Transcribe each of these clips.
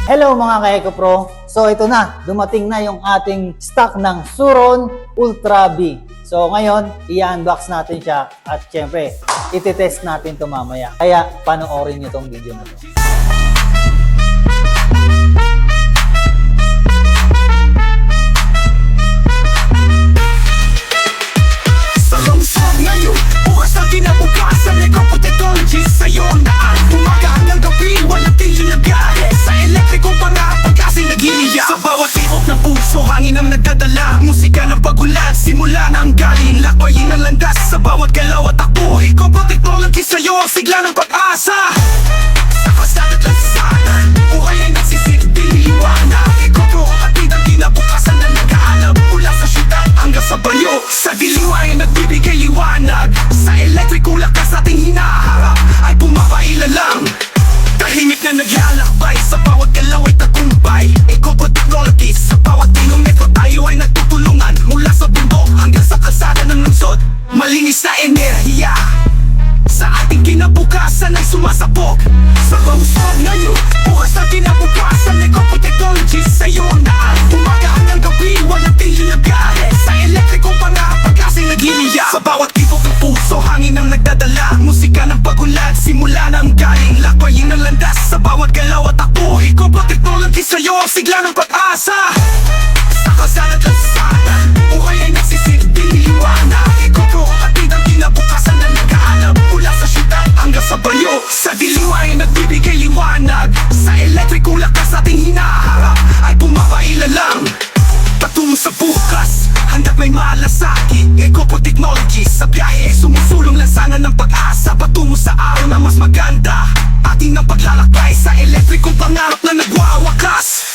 Hello mga ka-Eco Pro! So ito na, dumating na yung ating stock ng Suron Ultra B. So ngayon, i-unbox natin siya at syempre, iti-test natin ito mamaya. Kaya panoorin nyo itong video na ito. Sa lungsod ngayon, bukas na kinabukasan, Eco-Technology sa'yo ang daan. Umaga hanggang gabi, walang tigil na biyahe. Sa elektrikong pangarap, kasi nag-iiyak. Sa bawat tibok ng puso, hangin ang nagdadala. Musika ng pagulan, simula na ang galing. Lakbayin ang landas sa bawat galaw at takbo. Eco-Technology sa'yo ang sigla ng pag-asa. Sa kasadat at sanan, buhay ay nagsisilbing liwanag. Eco-Pro, atid ang kinabukasan na nag-aalab. Mula sa syudad hanggang sa banyo, sa dilim ay nagbibigay liwanag. Sa elektrikong lakas ating hinaharap ay pumapailalang. Tahimik na naglalakbay, sa bawat galaw ay tagumpay. Eco-Technology, sa bawat kilometro tayo ay nagtutulungan. Mula sa bundok hanggang sa kalsada ng lungsod, malinis na enerhiya sa ating kinabukasan ay sumasabog. Sa lungsod ngayon, bukas na kinabukasan, Eco-Technology sa'yo ang daan. Umaga hanggang gabi, walang tigil na biyahe. Sa elektrikong pangarap, kasi nag-iiyak. Sa bawat tibok ng puso, hangin ang nagdadala. Musika ng pagulan, simula na ang galing. Lakbayin ang landas sa bawat galaw at takbo. Eco-Technology sa'yo ang sigla ng pag-asa. Sa kasalat at sanan, buhay ay nagsisilbing liwanag. Eco-Pro, atid ang kinabukasan na nag-aalab. Mula sa syudad hanggang sa banyo, sa dilim ay nagbibigay liwanag. Sa elektrikong lakas ating hinaharap ay pumapailalang. Patungo sa bukas, handa't may malasakit. Eco-Technology sa biyahe, sumusulong lansangan ng pag-asa. Patungo sa araw na mas maganda, ating ang paglalakbay sa elektrikong pangarap na nagwawakas.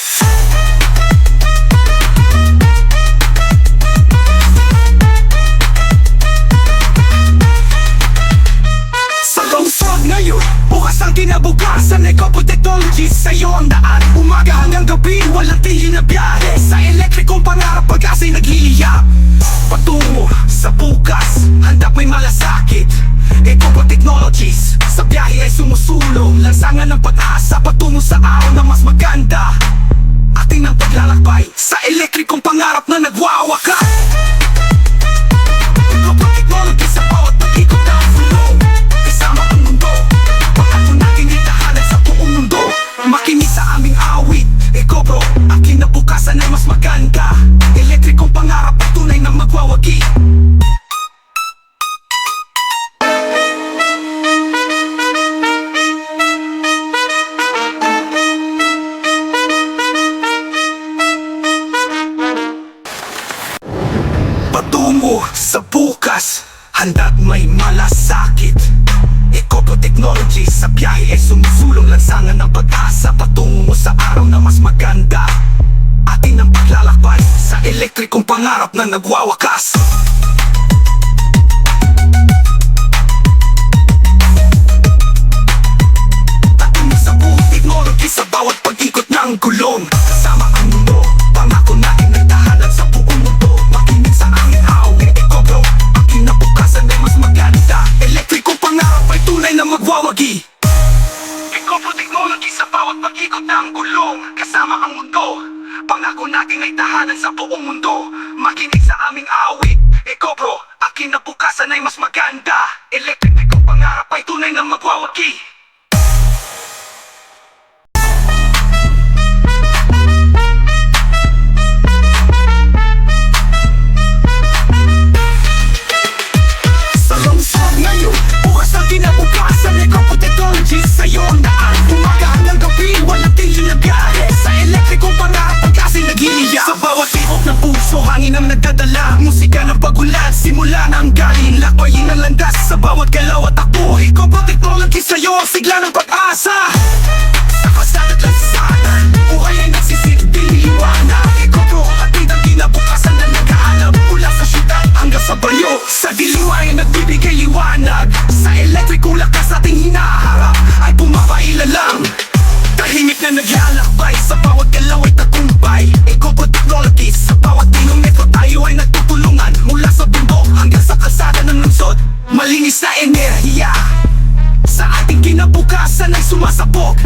Sa lungsod ngayon, bukas ang kinabukasan, Eco-Technology sa'yo ang daan. Umaga hanggang gabi, walang tigil na biyahe. Sa elektrikong pangarap, pag-asa'y nag-iiyak. Patungo sa bukas, handa't may malasakit. Eco-Technology sa biyahe ay sumusulong lansangan ng pag-asa. Patungo sa araw na mas maganda, ating ang paglalakbay sa elektrikong pangarap na nagwawakas. Eco-Technology sa bawat pag-ikot ng fulong, kasama ang mundo. Pangako natin itahanan sa buong mundo. Makinig sa aming awit, Eco-Pro, ang kinabukasan ay mas maganda. Elektrikong pangarap at tunay na magwawagi. Patungo sa bukas, handa't may malasakit. Eco-Technology sa biyahe ay sumusulong lansangan ng pag-asa. Patungo sa araw na mas maganda, atin ang paglalakbay sa elektrikong pangarap na nagwawakas. Patungo sa buong technology sa bawat pag-ikot ng gulong, kasama ang mundo. Pangako natin nagtahanan sa buong mundo. Makinig sa aming awit, Eco-Pro, ang kinabukasan ay mas maganda. Elektrikong pangarap ay tunay na magwawagi. Eco-Technology sa bawat pag-ikot ng gulong, kasama ang mundo. Pangako natin ay tahanan sa buong mundo. Makinig sa aming awit, Eco-Pro, ang kinabukasan ay mas maganda. Elektrikong pangarap ay tunay na magwawagi. Sa lungsod ngayon, bukas na kinabukasan, Eco-Technology sa'yo ang daan. Umaga hanggang gabi, walang tigil na biyahe. Sa elektrikong pangarap, kasi nag-iiyak. Sa bawat tibok ng puso, hangin ang nagdadala. Musika ng pagulan, simula na ang galing. Lakbayin ang landas sa bawat galaw at takbo. Eco-Technology sa'yo ang sigla ng pag-asa. Sa kasadat at sanan, buhay ay nagsisilbing liwanag. Eco-Pro, atid ang kinabukasan na nag-aalab. Mula sa syudad hanggang sa banyo, sa dilim ay nagbibigay liwanag. Sa elektrikong lakas ating hinaharap ay pumapailalang. Tahimik na naglalakbay, sa bawat galaw ay tagumpay. Eco-Technology sa bawat kilometro tayo ay nagtutulungan. Mula sa bundok hanggang sa kalsada ng lungsod, malinis na enerhiya sa ating kinabukasan ay sumasabog.